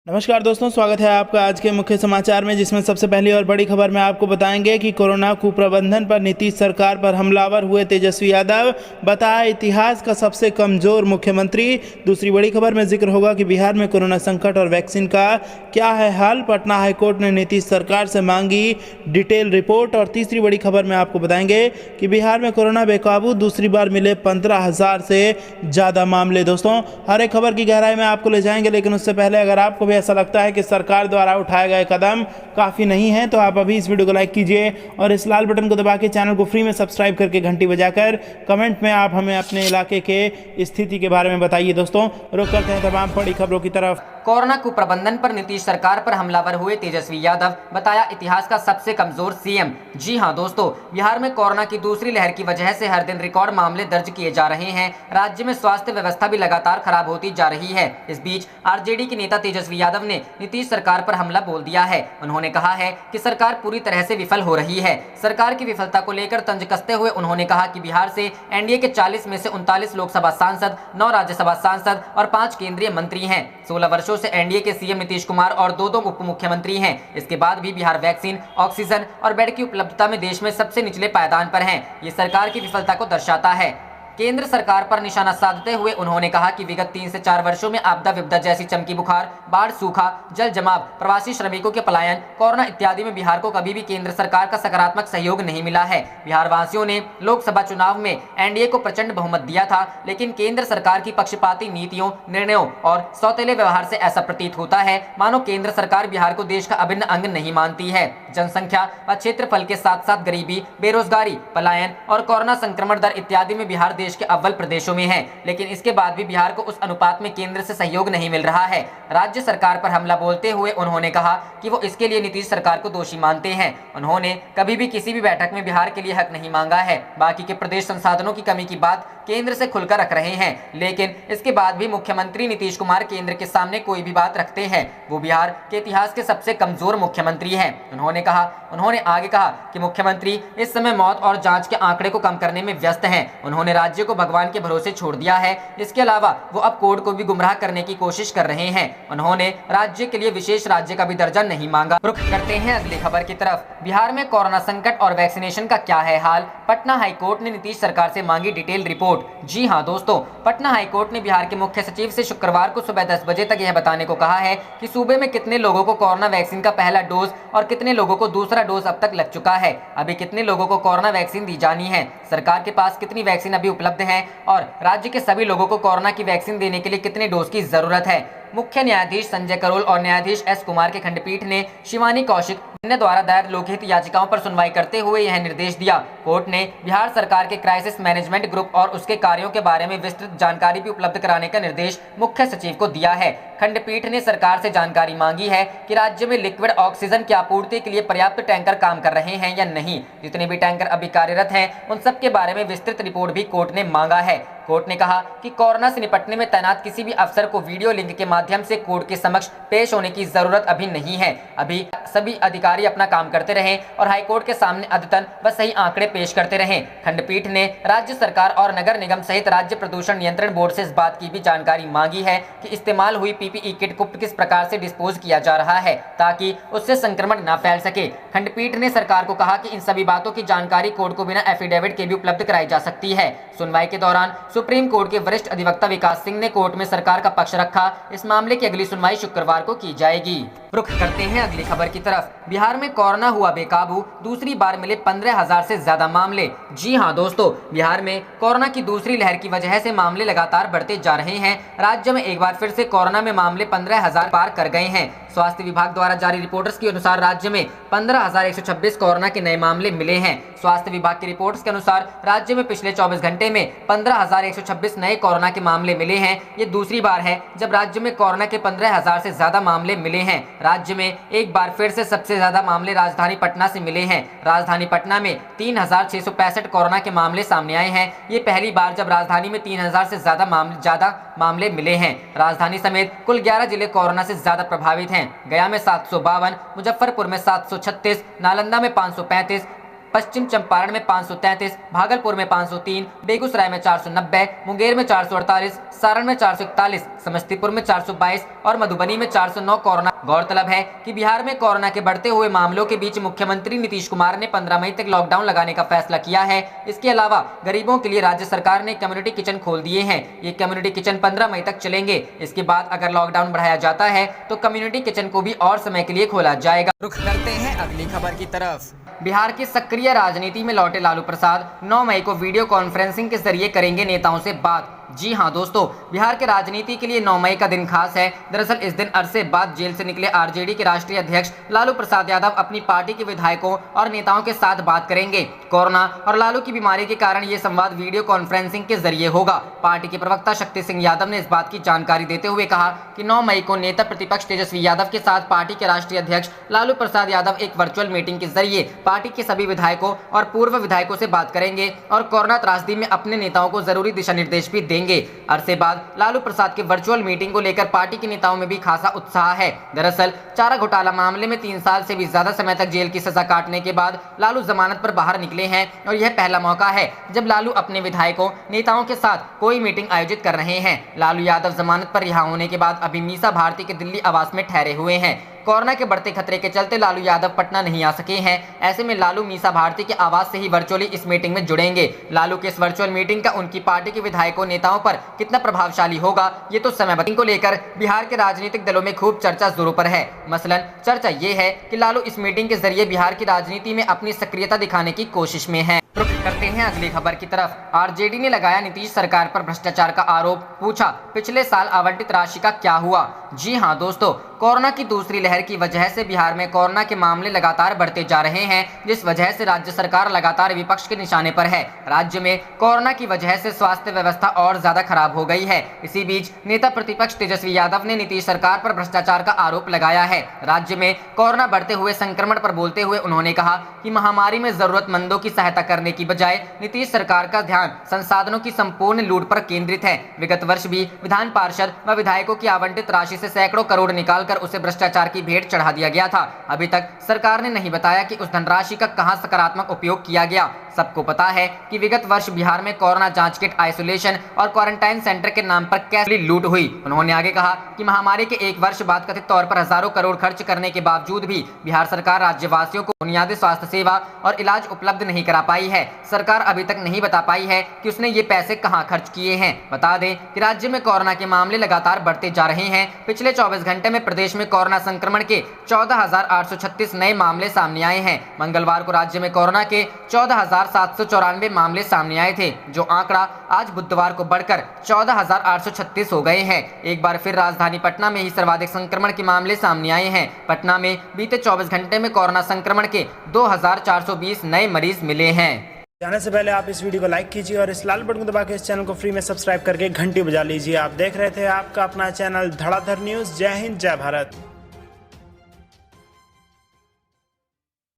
नमस्कार दोस्तों, स्वागत है आपका आज के मुख्य समाचार में, जिसमें सबसे पहली और बड़ी खबर में आपको बताएंगे कि कोरोना कुप्रबंधन पर नीतीश सरकार पर हमलावर हुए तेजस्वी यादव, बताया इतिहास का सबसे कमजोर मुख्यमंत्री। दूसरी बड़ी खबर में जिक्र होगा कि बिहार में कोरोना संकट और वैक्सीन का क्या है हाल, पटना हाईकोर्ट ने नीतीश सरकार से मांगी डिटेल रिपोर्ट। और तीसरी बड़ी खबर में आपको बताएंगे कि बिहार में कोरोना बेकाबू, दूसरी बार मिले 15,000 से ज़्यादा मामले। दोस्तों, हर एक खबर की गहराई में आपको ले जाएंगे, लेकिन उससे पहले अगर आपको भी ऐसा लगता है कि सरकार द्वारा उठाए गए कदम काफ़ी नहीं है, तो आप अभी इस वीडियो को लाइक कीजिए और इस लाल बटन को दबा के चैनल को फ्री में सब्सक्राइब करके घंटी बजाकर कमेंट में आप हमें अपने इलाके के स्थिति के बारे में बताइए। दोस्तों, रुक करते हैं तमाम बड़ी खबरों की तरफ। कोरोना कुप्रबंधन पर नीतीश सरकार पर हमलावर हुए तेजस्वी यादव, बताया इतिहास का सबसे कमजोर सीएम। जी हां दोस्तों, बिहार में कोरोना की दूसरी लहर की वजह से हर दिन रिकॉर्ड मामले दर्ज किए जा रहे हैं। राज्य में स्वास्थ्य व्यवस्था भी लगातार खराब होती जा रही है। इस बीच आरजेडी के नेता तेजस्वी यादव ने नीतीश सरकार पर हमला बोल दिया है। उन्होंने कहा है कि सरकार पूरी तरह से विफल हो रही है। सरकार की विफलता को लेकर तंज कसते हुए उन्होंने कहा कि बिहार से एनडीए के 40 में से 39 लोकसभा सांसद, 9 राज्यसभा सांसद और 5 केंद्रीय मंत्री हैं। 16 वर्षों से एनडीए के सीएम नीतीश कुमार और दो उप मुख्यमंत्री हैं। इसके बाद भी बिहार वैक्सीन, ऑक्सीजन और बेड की उपलब्धता में देश में सबसे निचले पायदान पर है। ये सरकार की विफलता को दर्शाता है। केंद्र सरकार पर निशाना साधते हुए उन्होंने कहा कि विगत 3 से 4 वर्षों में आपदा विपदा जैसी चमकी बुखार, बाढ़, सूखा, जल जमाव, प्रवासी श्रमिकों के पलायन, कोरोना इत्यादि में बिहार को कभी भी केंद्र सरकार का सकारात्मक सहयोग नहीं मिला है। बिहार वासियों ने लोकसभा चुनाव में एनडीए को प्रचंड बहुमत दिया था, लेकिन केंद्र सरकार की पक्षपाती नीतियों, निर्णयों और सौतेले व्यवहार से ऐसा प्रतीत होता है मानो केंद्र सरकार बिहार को देश का अभिन्न अंग नहीं मानती है। जनसंख्या व क्षेत्रफल के साथ साथ गरीबी, बेरोजगारी, पलायन और कोरोना संक्रमण दर इत्यादि में बिहार देश के अव्वल प्रदेशों में है, लेकिन इसके बाद भी बिहार को उस अनुपात में केंद्र से सहयोग नहीं मिल रहा है। राज्य सरकार पर हमला बोलते हुए उन्होंने कहा कि वो इसके लिए नीतीश सरकार को दोषी मानते हैं। उन्होंने कभी भी किसी भी बैठक में बिहार के लिए हक नहीं मांगा है। बाकी के प्रदेश संसाधनों की कमी की बात केंद्र से खुलकर रख रहे हैं, लेकिन इसके बाद भी मुख्यमंत्री नीतीश कुमार केंद्र के सामने कोई भी बात रखते हैं। वो बिहार के इतिहास के सबसे कमजोर मुख्यमंत्री हैं। उन्होंने आगे कहा कि मुख्यमंत्री इस समय मौत और जांच के आंकड़े को कम करने में व्यस्त हैं। उन्होंने राज्य को भगवान के भरोसे छोड़ दिया है। इसके अलावा वो अब कोर्ट को भी गुमराह करने की कोशिश कर रहे हैं। उन्होंने राज्य के लिए विशेष राज्य का भी दर्जा नहीं मांगा। रुख करते हैं अगली खबर की तरफ। बिहार में कोरोना संकट और वैक्सीनेशन का क्या है हाल, पटना हाईकोर्ट ने नीतीश सरकार से मांगी डिटेल रिपोर्ट। जी हां दोस्तों, पटना हाईकोर्ट ने बिहार के मुख्य सचिव से शुक्रवार को सुबह 10 बजे तक यह बताने को कहा है कि सूबे में कितने लोगों को कोरोना वैक्सीन का पहला डोज और कितने लोगों को दूसरा डोज अब तक लग चुका है। अभी कितने लोगों को कोरोना वैक्सीन दी जानी है, सरकार के पास कितनी वैक्सीन अभी उपलब्ध है और राज्य के सभी लोगों को कोरोना की वैक्सीन देने के लिए कितने डोज की जरूरत है। मुख्य न्यायाधीश संजय करोल और न्यायाधीश एस कुमार के खंडपीठ ने शिवानी कौशिक द्वारा दायर लोकहित याचिकाओं पर सुनवाई करते हुए यह निर्देश दिया। कोर्ट ने बिहार सरकार के क्राइसिस मैनेजमेंट ग्रुप और उसके कार्यों के बारे में विस्तृत जानकारी भी उपलब्ध कराने का निर्देश मुख्य सचिव को दिया है। खंडपीठ ने सरकार से जानकारी मांगी है कि राज्य में लिक्विड ऑक्सीजन की आपूर्ति के लिए पर्याप्त टैंकर काम कर रहे हैं या नहीं। जितने भी टैंकर अभी कार्यरत हैं, उन सब के बारे में विस्तृत रिपोर्ट भी कोर्ट ने मांगा है। कोर्ट ने कहा कि कोरोना से निपटने में तैनात किसी भी अफसर को वीडियो लिंक के माध्यम से कोर्ट के समक्ष पेश होने की जरूरत अभी नहीं है। अभी सभी अधिकारी अपना काम करते रहें और हाईकोर्ट के सामने अद्यतन व सही आंकड़े पेश करते रहें। खंडपीठ ने राज्य सरकार और नगर निगम सहित राज्य प्रदूषण नियंत्रण बोर्ड से इस बात की भी जानकारी मांगी है कि इस्तेमाल हुई पीपीई किट को किस प्रकार से डिस्पोज किया जा रहा है, ताकि उससे संक्रमण न फैल सके। खंडपीठ ने सरकार को कहा कि इन सभी बातों की जानकारी कोर्ट को बिना एफिडेविट के भी उपलब्ध कराई जा सकती है। सुनवाई के दौरान सुप्रीम कोर्ट के वरिष्ठ अधिवक्ता विकास सिंह ने कोर्ट में सरकार का पक्ष रखा। इस मामले की अगली सुनवाई शुक्रवार को की जाएगी। रुख करते हैं अगली खबर की तरफ। बिहार में कोरोना हुआ बेकाबू, दूसरी बार मिले 15,000 से ज्यादा मामले। जी हां दोस्तों, बिहार में कोरोना की दूसरी लहर की वजह से मामले लगातार बढ़ते जा रहे हैं। राज्य में एक बार फिर से कोरोना में मामले 15,000 पार कर गए हैं। स्वास्थ्य विभाग द्वारा जारी रिपोर्ट्स के अनुसार राज्य में 15,126 कोरोना के नए मामले मिले हैं। स्वास्थ्य विभाग की रिपोर्ट्स के अनुसार राज्य में पिछले 24 घंटे में 15,126 नए कोरोना के मामले मिले हैं। ये दूसरी बार है जब राज्य में कोरोना के 15,000 से ज्यादा मामले मिले हैं। राज्य में एक बार फिर से सबसे ज्यादा मामले राजधानी पटना से मिले हैं। राजधानी पटना में 3,665 कोरोना के मामले सामने आए हैं। ये पहली बार जब राजधानी में 3,000 से ज्यादा मामले मिले हैं। राजधानी समेत कुल 11 जिले कोरोना से ज्यादा प्रभावित हैं। गया में 752, मुजफ्फरपुर में 736, नालंदा में 535, पश्चिम चंपारण में 533, भागलपुर में 503, बेगूसराय में 490, मुंगेर में 448, सारण में 441, समस्तीपुर में 422 और मधुबनी में 409 कोरोना। गौरतलब है कि बिहार में कोरोना के बढ़ते हुए मामलों के बीच मुख्यमंत्री नीतीश कुमार ने 15 मई तक लॉकडाउन लगाने का फैसला किया है। इसके अलावा गरीबों के लिए राज्य सरकार ने कम्युनिटी किचन खोल दिए हैं। ये कम्युनिटी किचन 15 मई तक चलेंगे। इसके बाद अगर लॉकडाउन बढ़ाया जाता है तो कम्युनिटी किचन को भी और समय के लिए खोला जाएगा। रुख करते हैं अगली खबर की तरफ। बिहार की सक्रिय राजनीति में लौटे लालू प्रसाद 9 मई को वीडियो कॉन्फ्रेंसिंग के जरिए करेंगे नेताओं से बात। जी हां दोस्तों, बिहार के राजनीति के लिए 9 मई का दिन खास है। दरअसल इस दिन अरसे बाद जेल से निकले आरजेडी के राष्ट्रीय अध्यक्ष लालू प्रसाद यादव अपनी पार्टी के विधायकों और नेताओं के साथ बात करेंगे। कोरोना और लालू की बीमारी के कारण ये संवाद वीडियो कॉन्फ्रेंसिंग के जरिए होगा। पार्टी के प्रवक्ता शक्ति सिंह यादव ने इस बात की जानकारी देते हुए कहा कि 9 मई को नेता प्रतिपक्ष तेजस्वी यादव के साथ पार्टी के राष्ट्रीय अध्यक्ष लालू प्रसाद यादव एक वर्चुअल मीटिंग के जरिए पार्टी के सभी विधायकों और पूर्व विधायकों से बात करेंगे और कोरोना त्रासदी में अपने नेताओं को जरूरी दिशा निर्देश भी देंगे। अरसे बाद लालू प्रसाद के वर्चुअल मीटिंग को लेकर पार्टी के नेताओं में भी खासा उत्साह है। दरअसल चारा घोटाला मामले में 3 साल से भी ज्यादा समय तक जेल की सजा काटने के बाद लालू जमानत पर बाहर निकले हैं और यह पहला मौका है जब लालू अपने विधायकों नेताओं के साथ कोई मीटिंग आयोजित कर रहे हैं। लालू यादव जमानत पर रिहा होने के बाद अभी मीसा भारती के दिल्ली आवास में ठहरे हुए हैं। कोरोना के बढ़ते खतरे के चलते लालू यादव पटना नहीं आ सके हैं। ऐसे में लालू मीसा भारती के आवास से ही वर्चुअली इस मीटिंग में जुड़ेंगे। लालू के इस वर्चुअल मीटिंग का उनकी पार्टी के विधायकों नेताओं पर कितना प्रभावशाली होगा ये तो समय बताएगा। को लेकर बिहार के राजनीतिक दलों में खूब चर्चा जोरों पर है। मसलन चर्चा ये है कि लालू इस मीटिंग के जरिए बिहार की राजनीति में अपनी सक्रियता दिखाने की कोशिश में है। रुख करते हैं अगली खबर की तरफ। आरजेडी ने लगाया नीतीश सरकार पर भ्रष्टाचार का आरोप, पूछा पिछले साल आवंटित राशि का क्या हुआ। जी हां दोस्तों, कोरोना की दूसरी लहर की वजह से बिहार में कोरोना के मामले लगातार बढ़ते जा रहे हैं, जिस वजह से राज्य सरकार लगातार विपक्ष के निशाने पर है। राज्य में कोरोना की वजह से स्वास्थ्य व्यवस्था और ज्यादा खराब हो गई है। इसी बीच नेता प्रतिपक्ष तेजस्वी यादव ने नीतीश सरकार पर भ्रष्टाचार का आरोप लगाया है। राज्य में कोरोना बढ़ते हुए संक्रमण पर बोलते हुए उन्होंने कहा कि महामारी में जरूरतमंदों की सहायता करने की बजाय नीतीश सरकार का ध्यान संसाधनों की संपूर्ण लूट पर केंद्रित है। विगत वर्ष भी विधान पार्षद व विधायकों की आवंटित राशि से सैकड़ों करोड़ निकालकर उसे भ्रष्टाचार की भेंट चढ़ा दिया गया था। अभी तक सरकार ने नहीं बताया कि उस धनराशि का कहां सकारात्मक उपयोग किया गया। सबको पता है कि विगत वर्ष बिहार में कोरोना जांच किट, आइसोलेशन और क्वारंटाइन सेंटर के नाम पर कैसे लूट हुई। उन्होंने आगे कहा कि महामारी के 1 वर्ष बाद कथित तौर पर हजारों करोड़ खर्च करने के बावजूद भी बिहार सरकार राज्यवासियों को बुनियादी स्वास्थ्य सेवा और इलाज उपलब्ध नहीं करा पाई है। सरकार अभी तक नहीं बता पाई है कि उसने ये पैसे कहां खर्च किए हैं। बता दें कि राज्य में कोरोना के मामले लगातार बढ़ते जा रहे हैं। पिछले 24 घंटे में प्रदेश में कोरोना संक्रमण के 14,836 नए मामले सामने आए हैं। मंगलवार को राज्य में कोरोना के 14,794 मामले सामने आए थे, जो आंकड़ा आज बुधवार को बढ़कर 14,836 हो गए हैं। एक बार फिर राजधानी पटना में ही सर्वाधिक संक्रमण के मामले सामने आए हैं। पटना में बीते 24 घंटे में कोरोना संक्रमण के 2,420 नए मरीज मिले हैं। जाने से पहले आप इस वीडियो को लाइक कीजिए और इस लाल बटन को दबा के इस चैनल को फ्री में सब्सक्राइब करके घंटी बजा लीजिए। आप देख रहे थे आपका अपना चैनल धड़ाधड़ न्यूज़। जय हिंद, जय भारत।